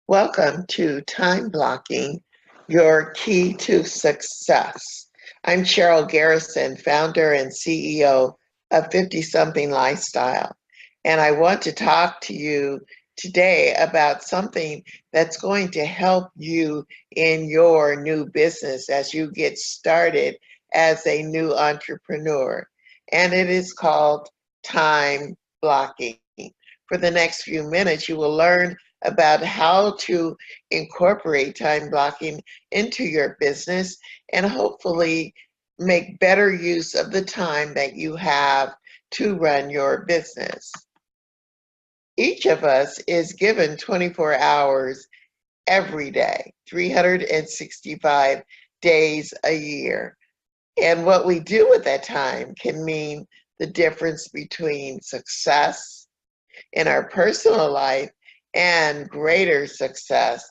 Welcome to Time Blocking, your key to success. I'm Cheryl Garrison, founder and CEO of 50 Something Lifestyle. And I want to talk to you today about something that's going to help you in your new business as you get started as a new entrepreneur. And it is called time blocking. For the next few minutes, you will learn about how to incorporate time blocking into your business and hopefully make better use of the time that you have to run your business. Each of us is given 24 hours every day, 365 days a year. And what we do with that time can mean the difference between success in our personal life and greater success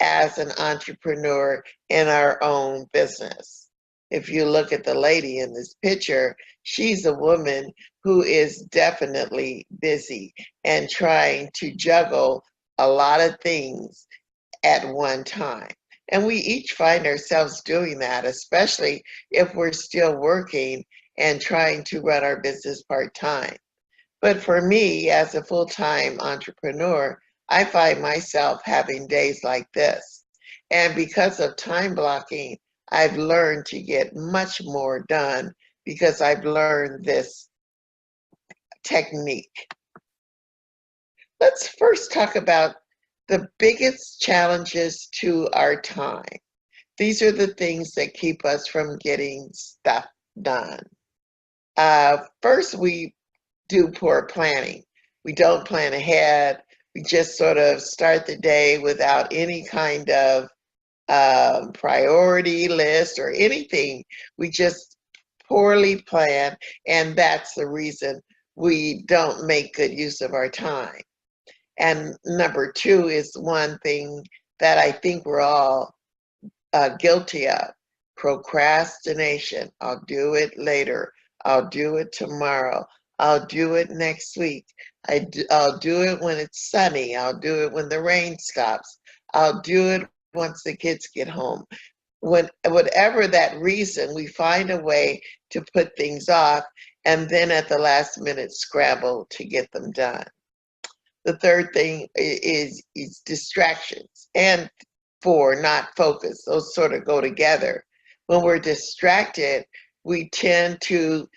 as an entrepreneur in our own business. If you look at the lady in this picture, she's a woman who is definitely busy and trying to juggle a lot of things at one time. And we each find ourselves doing that, especially if we're still working and trying to run our business part-time. But for me, as a full-time entrepreneur, I find myself having days like this. And because of time blocking, I've learned to get much more done because I've learned this technique. Let's first talk about the biggest challenges to our time. These are the things that keep us from getting stuff done. First, we do poor planning. We don't plan ahead. We just sort of start the day without any kind of priority list or anything. We just poorly plan, and that's the reason we don't make good use of our time. And number two is one thing that I think we're all guilty of: procrastination. I'll do it later. I'll do it tomorrow. I'll do it next week. I'll do it when it's sunny. I'll do it when the rain stops. I'll do it once the kids get home. Whatever that reason, we find a way to put things off and then at the last minute scramble to get them done. The third thing is distractions, and four, not focus. Those sort of go together. When we're distracted, we tend to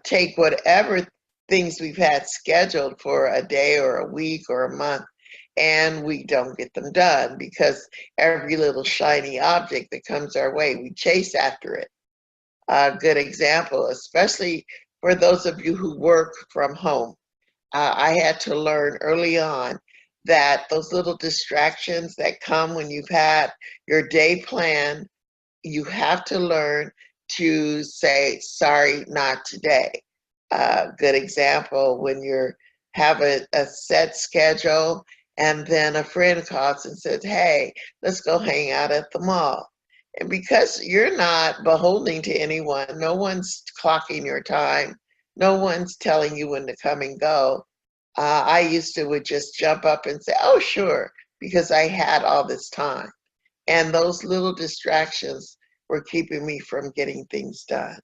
take whatever things we've had scheduled for a day or a week or a month, and we don't get them done because every little shiny object that comes our way, we chase after it. A good example, especially for those of you who work from home. I had to learn early on that those little distractions that come when you've had your day planned, you have to learn to say, sorry, not today. Good example, when you have a set schedule and then a friend calls and says, hey, let's go hang out at the mall. And because you're not beholden to anyone, no one's clocking your time, no one's telling you when to come and go. I used to would just jump up and say, oh, sure, because I had all this time. And those little distractions were keeping me from getting things done.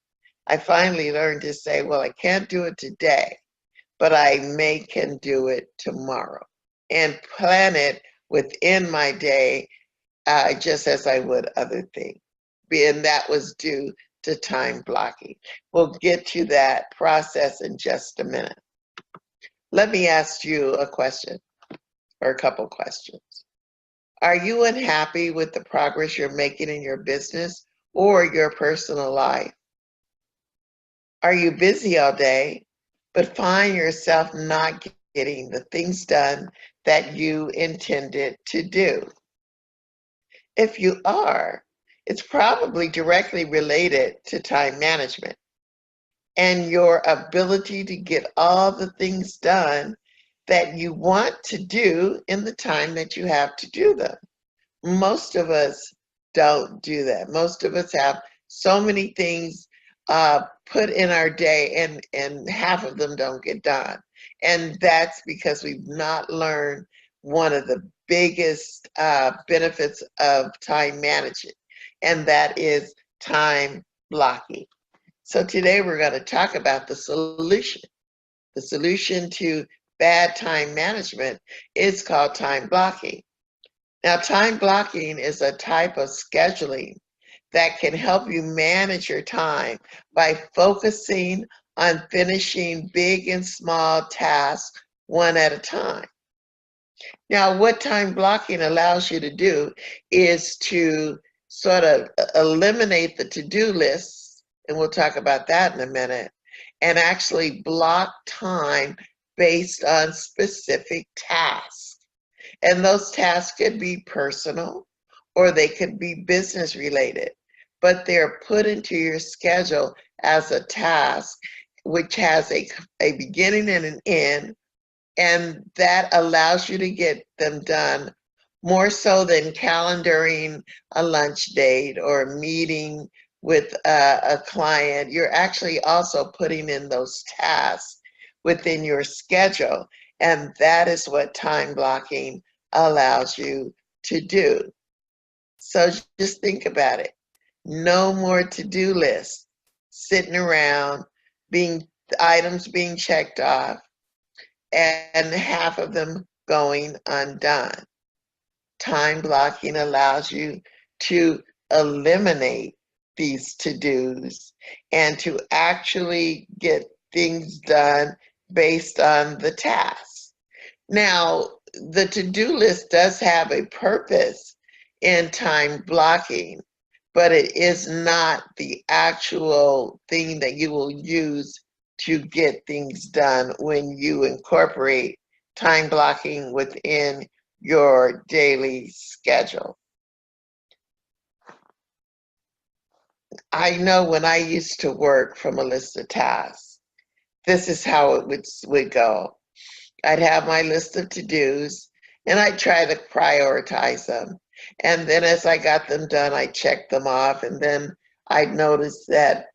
I finally learned to say, well, I can't do it today, but I can do it tomorrow, and plan it within my day, just as I would other things. And that was due to time blocking. We'll get to that process in just a minute. Let me ask you a question, or a couple questions. Are you unhappy with the progress you're making in your business or your personal life? Are you busy all day, but find yourself not getting the things done that you intended to do? If you are, it's probably directly related to time management and your ability to get all the things done that you want to do in the time that you have to do them. Most of us don't do that. Most of us have so many things put in our day, and half of them don't get done. And that's because we've not learned one of the biggest benefits of time management, and that is time blocking. So today we're going to talk about the solution. The solution to bad time management is called time blocking. Now, time blocking is a type of scheduling that can help you manage your time by focusing on finishing big and small tasks one at a time. Now, what time blocking allows you to do is to sort of eliminate the to-do lists, and we'll talk about that in a minute, and actually block time based on specific tasks. And those tasks could be personal or they could be business related, but they're put into your schedule as a task which has a beginning and an end, and that allows you to get them done more so than calendaring a lunch date or a meeting with a client. You're actually also putting in those tasks within your schedule, and that is what time blocking allows you to do. So just think about it. No more to-do lists sitting around, items being checked off, and half of them going undone. Time blocking allows you to eliminate these to-dos and to actually get things done based on the task. Now, the to-do list does have a purpose in time blocking, but it is not the actual thing that you will use to get things done when you incorporate time blocking within your daily schedule. I know when I used to work from a list of tasks, this is how it would go. I'd have my list of to-dos and I'd try to prioritize them. And then as I got them done, I checked them off, and then I'd notice that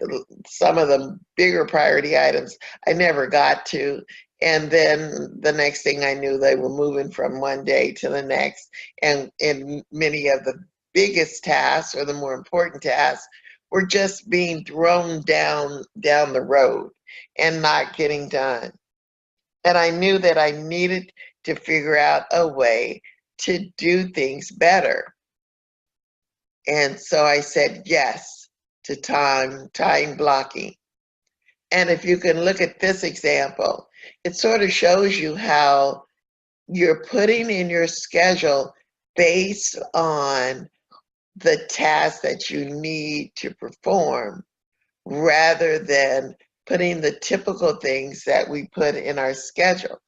some of the bigger priority items I never got to. And then the next thing I knew, they were moving from one day to the next. And many of the biggest tasks or the more important tasks were just being thrown down the road and not getting done. And I knew that I needed to figure out a way to do things better. And so I said yes to time blocking. And if you can look at this example, it sort of shows you how you're putting in your schedule based on the task that you need to perform, rather than putting the typical things that we put in our schedule.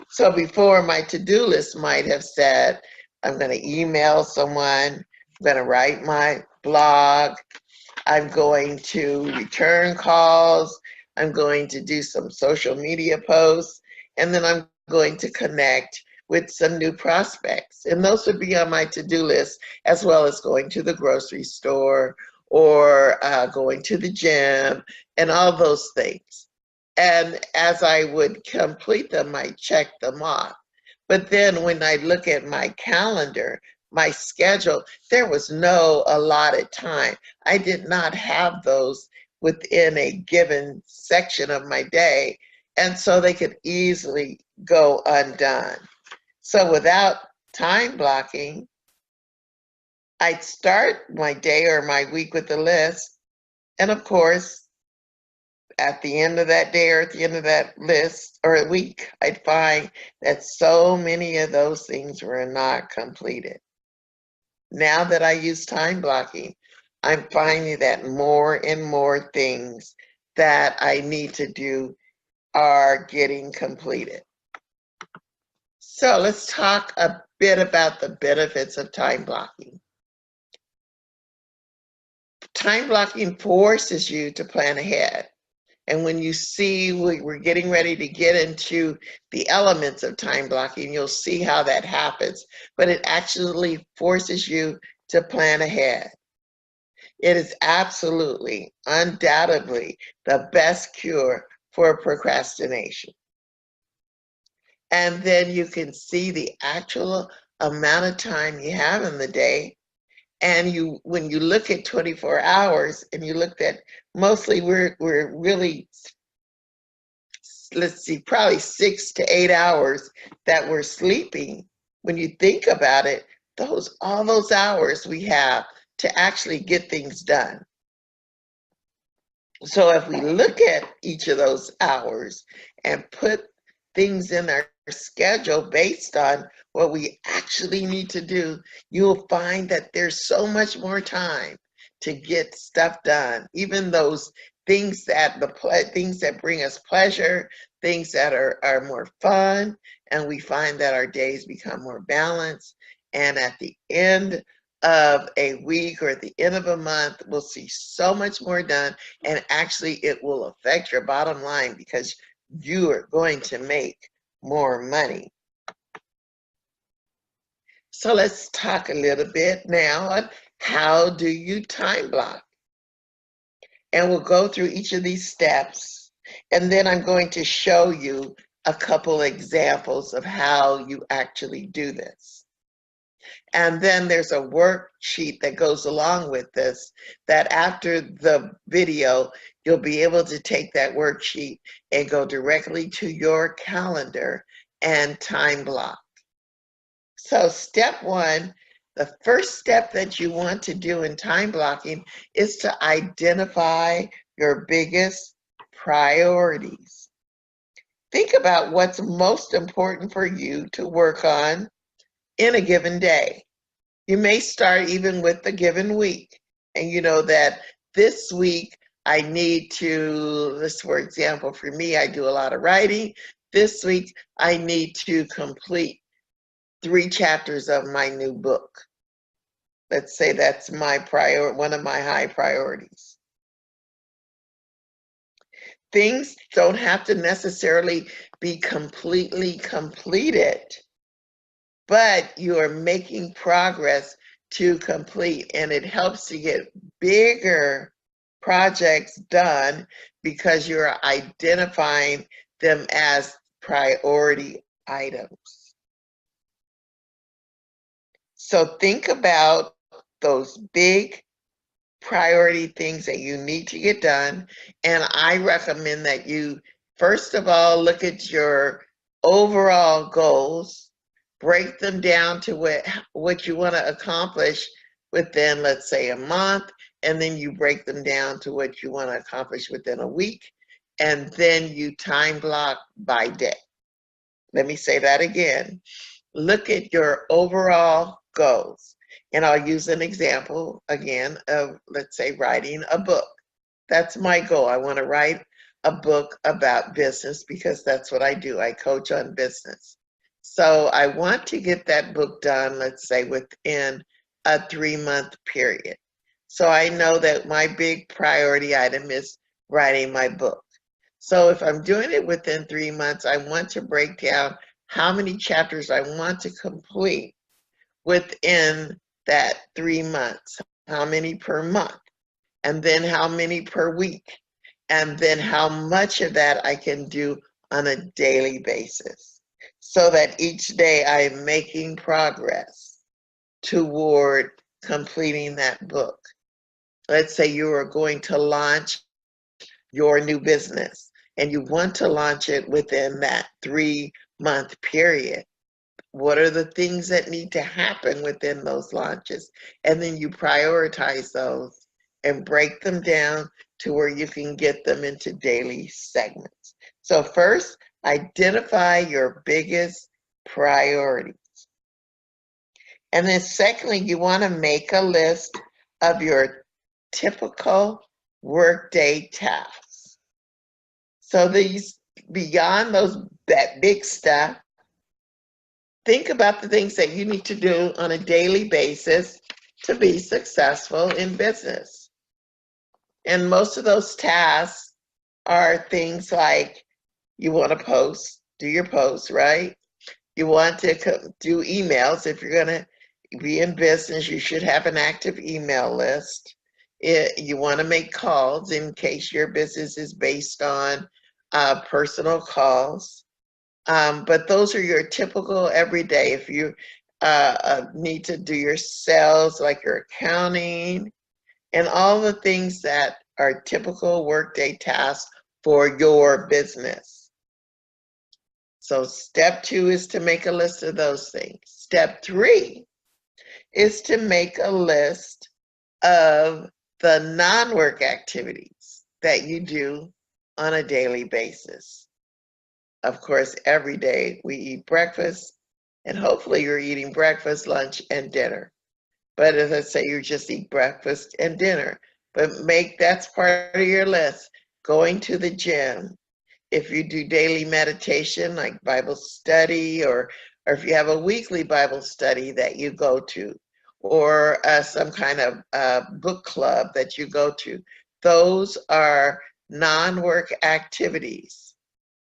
So before, my to-do list might have said, I'm going to email someone, I'm going to write my blog, I'm going to return calls, I'm going to do some social media posts, and then I'm going to connect with some new prospects. And those would be on my to-do list, as well as going to the grocery store or going to the gym and all those things. And as I would complete them, I check them off. But then when I look at my calendar, my schedule, there was no allotted time. I did not have those within a given section of my day, and so they could easily go undone. So without time blocking, I'd start my day or my week with a list, and of course, at the end of that day or at the end of that list or a week, I'd find that so many of those things were not completed. Now that I use time blocking, I'm finding that more and more things that I need to do are getting completed. So let's talk a bit about the benefits of time blocking. Time blocking forces you to plan ahead. And when you see we're getting ready to get into the elements of time blocking, you'll see how that happens. But it actually forces you to plan ahead. It is absolutely, undoubtedly, the best cure for procrastination. And then you can see the actual amount of time you have in the day. And when you look at 24 hours and you looked at, mostly we're really, let's see, probably 6 to 8 hours that we're sleeping. When you think about it, all those hours we have to actually get things done. So if we look at each of those hours and put things in our schedule based on what we actually need to do, you'll find that there's so much more time to get stuff done. Even those things that things that bring us pleasure, things that are more fun, and we find that our days become more balanced. And at the end of a week or at the end of a month, we'll see so much more done, and actually it will affect your bottom line because you are going to make more money. So let's talk a little bit now on how do you time block. And we'll go through each of these steps, and then I'm going to show you a couple examples of how you actually do this. And then there's a worksheet that goes along with this that after the video, you'll be able to take that worksheet and go directly to your calendar and time block. So step one, the first step that you want to do in time blocking is to identify your biggest priorities. Think about what's most important for you to work on in a given day. You may start even with the given week, and you know that this week I need to, this for example, for me, I do a lot of writing. This week I need to complete 3 chapters of my new book. Let's say that's my one of my high priorities. Things don't have to necessarily be completely completed, but you are making progress to complete, and it helps to get bigger projects done because you're identifying them as priority items. So think about those big priority things that you need to get done, and I recommend that you first of all look at your overall goals, break them down to what you want to accomplish within, let's say, a month, and then you break them down to what you want to accomplish within a week, and then you time block by day. Let me say that again. Look at your overall goals, and I'll use an example again of, let's say, writing a book. That's my goal. I want to write a book about business because that's what I do. I coach on business. So I want to get that book done, let's say, within a 3-month period. So I know that my big priority item is writing my book. So if I'm doing it within 3 months, I want to break down how many chapters I want to complete within that 3 months, how many per month, and then how many per week, and then how much of that I can do on a daily basis, so that each day I am making progress toward completing that book. Let's say you are going to launch your new business and you want to launch it within that 3-month period. What are the things that need to happen within those launches? And then you prioritize those and break them down to where you can get them into daily segments. So first, identify your biggest priorities. And then secondly, you want to make a list of your typical workday tasks. So these, beyond that big stuff, think about the things that you need to do on a daily basis to be successful in business. And most of those tasks are things like you want to do your posts, right? You want to do emails. If you're going to be in business, you should have an active email list. You want to make calls in case your business is based on personal calls. But those are your typical everyday. If you need to do your sales, like your accounting, and all the things that are typical workday tasks for your business. So step 2 is to make a list of those things. Step 3 is to make a list of the non-work activities that you do on a daily basis. Of course, every day we eat breakfast, and hopefully you're eating breakfast, lunch, and dinner. But as I say, you just eat breakfast and dinner. But that's part of your list. Going to the gym. If you do daily meditation, like Bible study, or if you have a weekly Bible study that you go to, or some kind of book club that you go to, those are non-work activities.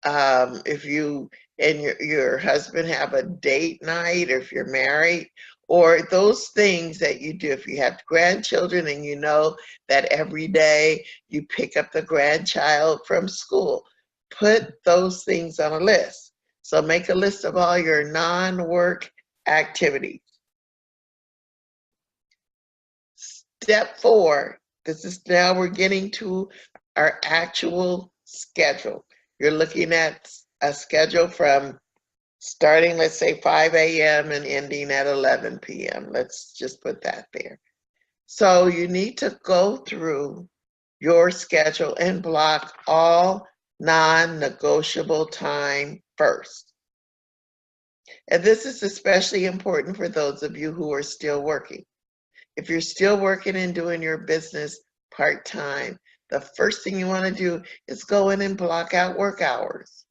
If you and your husband have a date night, or if you're married, or those things that you do. If you have grandchildren and you know that every day you pick up the grandchild from school, put those things on a list. So make a list of all your non-work activities. Step 4, this is now we're getting to our actual schedule. You're looking at a schedule from starting, let's say, 5 a.m. and ending at 11 p.m. Let's just put that there. So you need to go through your schedule and block all non-negotiable time first. And this is especially important for those of you who are still working. If you're still working and doing your business part-time, the first thing you want to do is go in and block out work hours,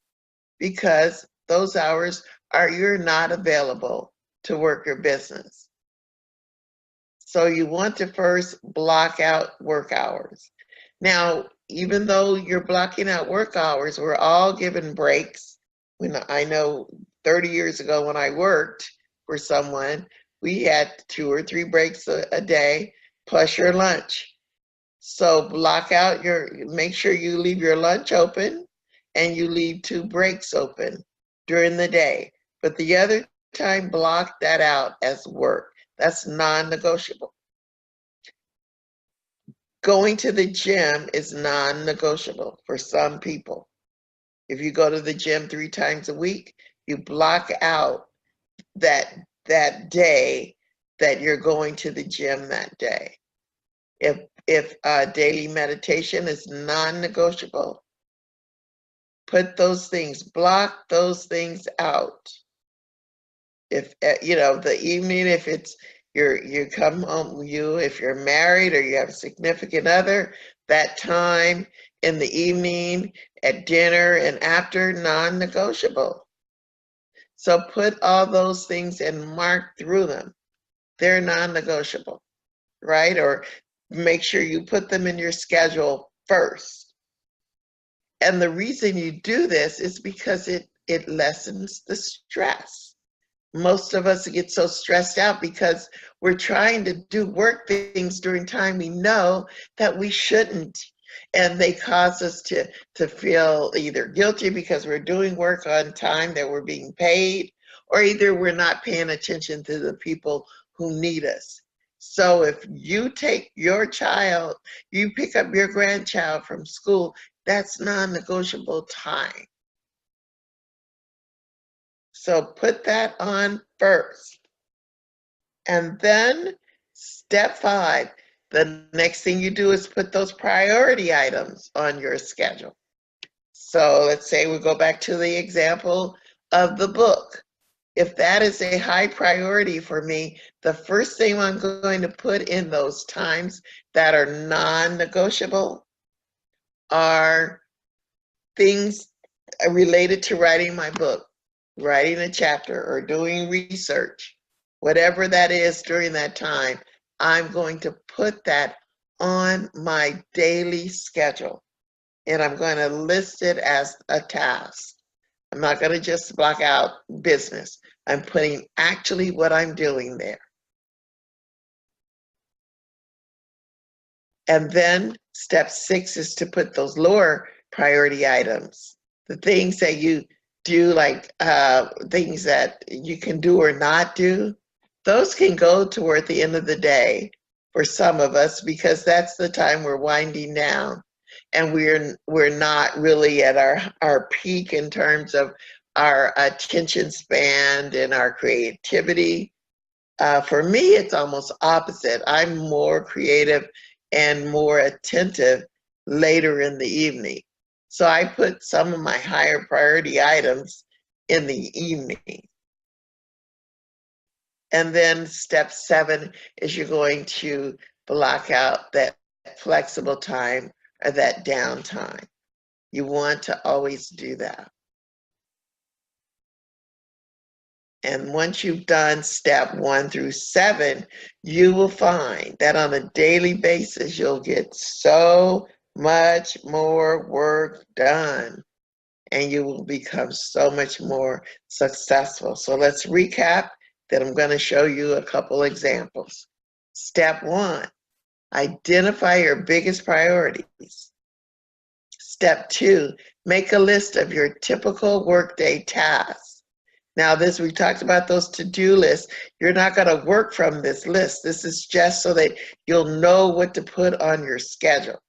because those hours you're not available to work your business. So you want to first block out work hours. Now, even though you're blocking out work hours, we're all given breaks. I know 30 years ago when I worked for someone, we had 2 or 3 breaks a day, plus your lunch. So make sure you leave your lunch open and you leave 2 breaks open during the day. But the other time, block that out as work. That's non-negotiable. Going to the gym is non-negotiable for some people. If you go to the gym 3 times a week, you block out that day that you're going to the gym that day. If daily meditation is non-negotiable, block those things out. If the evening, if it's you come home, if you're married or you have a significant other, that time in the evening, at dinner and after, non-negotiable. So put all those things and mark through them. They're non-negotiable, right? Or make sure you put them in your schedule first. And the reason you do this is because it lessens the stress. Most of us get so stressed out because we're trying to do work things during time we know that we shouldn't. And they cause us to feel either guilty because we're doing work on time that we're being paid, or either we're not paying attention to the people who need us. So if you take your child, you pick up your grandchild from school, that's non-negotiable time. So put that on first. And then step 5, the next thing you do is put those priority items on your schedule. So let's say we go back to the example of the book. If that is a high priority for me, the first thing I'm going to put in those times that are non-negotiable are things related to writing my book, writing a chapter, or doing research. Whatever that is during that time, I'm going to put that on my daily schedule, and I'm going to list it as a task. I'm not going to just block out business. I'm putting actually what I'm doing there. And then step 6 is to put those lower priority items, the things that you do like things that you can do or not do, those can go toward the end of the day for some of us, because that's the time we're winding down and we're not really at our peak in terms of our attention span and our creativity. For me, it's almost opposite. I'm more creative and more attentive later in the evening. So I put some of my higher priority items in the evening. And then step 7 is you're going to block out that flexible time or that downtime. You want to always do that. And once you've done step 1 through 7, you will find that on a daily basis, you'll get so much more work done and you will become so much more successful. So let's recap. Then I'm going to show you a couple examples. Step 1, identify your biggest priorities. Step 2, make a list of your typical workday tasks. Now this, we talked about those to-do lists. You're not going to work from this list. This is just so that you'll know what to put on your schedule.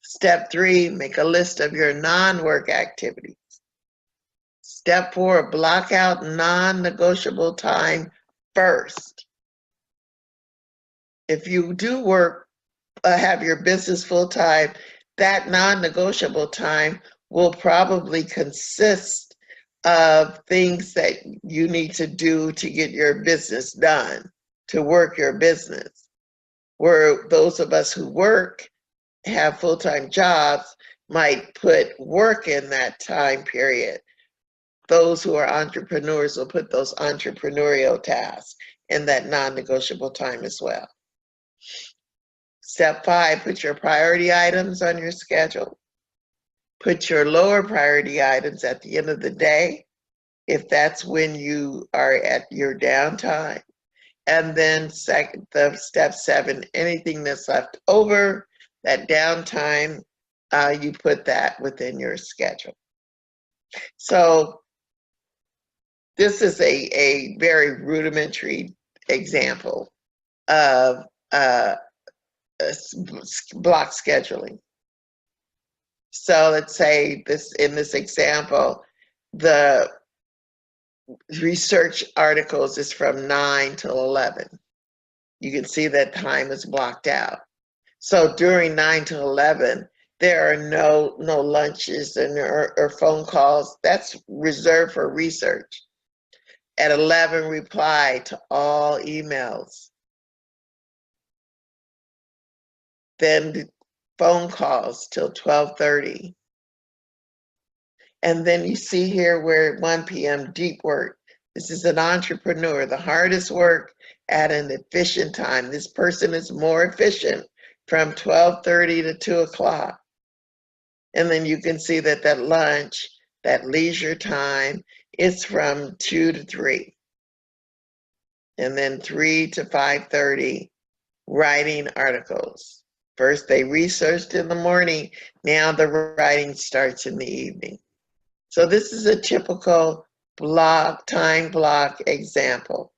Step 3, make a list of your non-work activities. Step 4, block out non-negotiable time first. If you do work, have your business full-time, that non-negotiable time will probably consist of things that you need to do to get your business done, to work your business. Where those of us who work, have full-time jobs, might put work in that time period. Those who are entrepreneurs will put those entrepreneurial tasks in that non-negotiable time as well. Step 5, put your priority items on your schedule. Put your lower priority items at the end of the day, if that's when you are at your downtime. And then step 7, anything that's left over, that downtime, you put that within your schedule. So this is a very rudimentary example of block scheduling. So let's say in this example, the research articles is from 9 till 11. You can see that time is blocked out. So during 9 to 11, there are no lunches or phone calls. That's reserved for research. At 11, reply to all emails. Then phone calls till 12:30. And then you see here where at 1 p.m. deep work. This is an entrepreneur, the hardest work at an efficient time. This person is more efficient from 12:30 to 2 o'clock. And then you can see that that lunch, that leisure time, is from 2 to 3. And then 3 to 5:30, writing articles. First they researched in the morning, now the writing starts in the evening. So this is a typical time block example.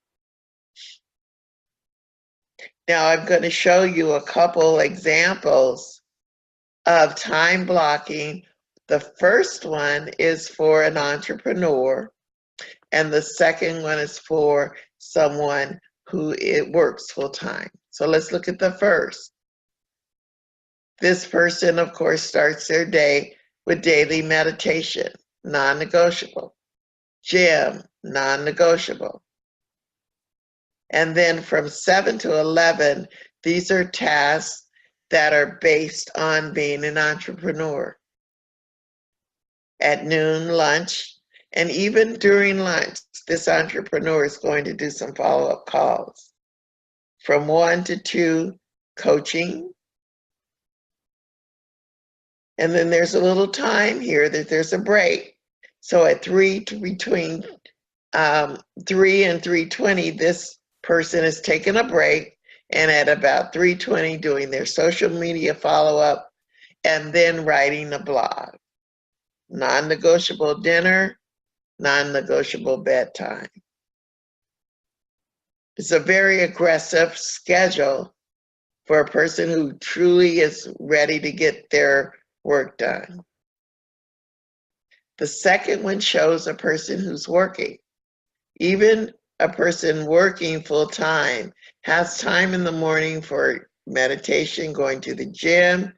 Now I'm going to show you a couple examples of time blocking. The first one is for an entrepreneur, and the second one is for someone who works full time. So let's look at the first. This person, of course, starts their day with daily meditation, non-negotiable. Gym, non-negotiable. And then from 7 to 11, these are tasks that are based on being an entrepreneur. At noon, lunch, and even during lunch, this entrepreneur is going to do some follow-up calls. From 1 to 2, coaching. And then there's a little time here that there's a break. So at between 3 and 3:20, this person is taking a break, and at about 3:20 doing their social media follow-up, and then writing a blog. Non-negotiable dinner, non-negotiable bedtime. It's a very aggressive schedule for a person who truly is ready to get their work done. The second one shows a person who's working. Even a person working full-time has time in the morning for meditation, going to the gym,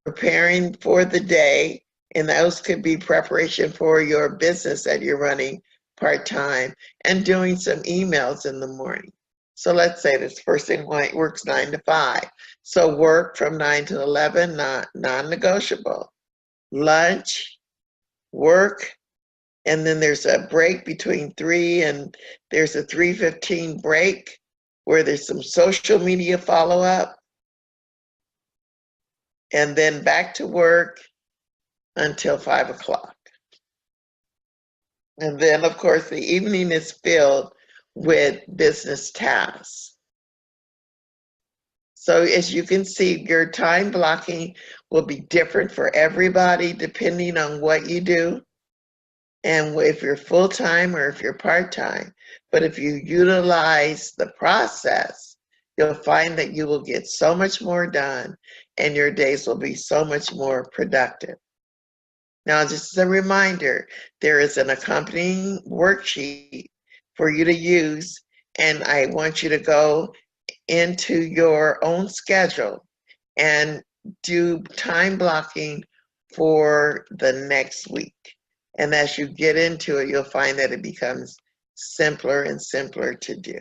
preparing for the day, and those could be preparation for your business that you're running part-time, and doing some emails in the morning. So let's say this person works 9 to 5. So work from 9 to 11, non-negotiable. Lunch, work, and then there's a break between 3 and there's a 3:15 break where there's some social media follow-up, and then back to work until 5 o'clock. And then, of course, the evening is filled with business tasks. So as you can see, your time blocking will be different for everybody depending on what you do and if you're full-time or if you're part-time. But if you utilize the process, you'll find that you will get so much more done and your days will be so much more productive. Now, just as a reminder, there is an accompanying worksheet for you to use, and I want you to go into your own schedule and do time blocking for the next week. And as you get into it, you'll find that it becomes simpler and simpler to do.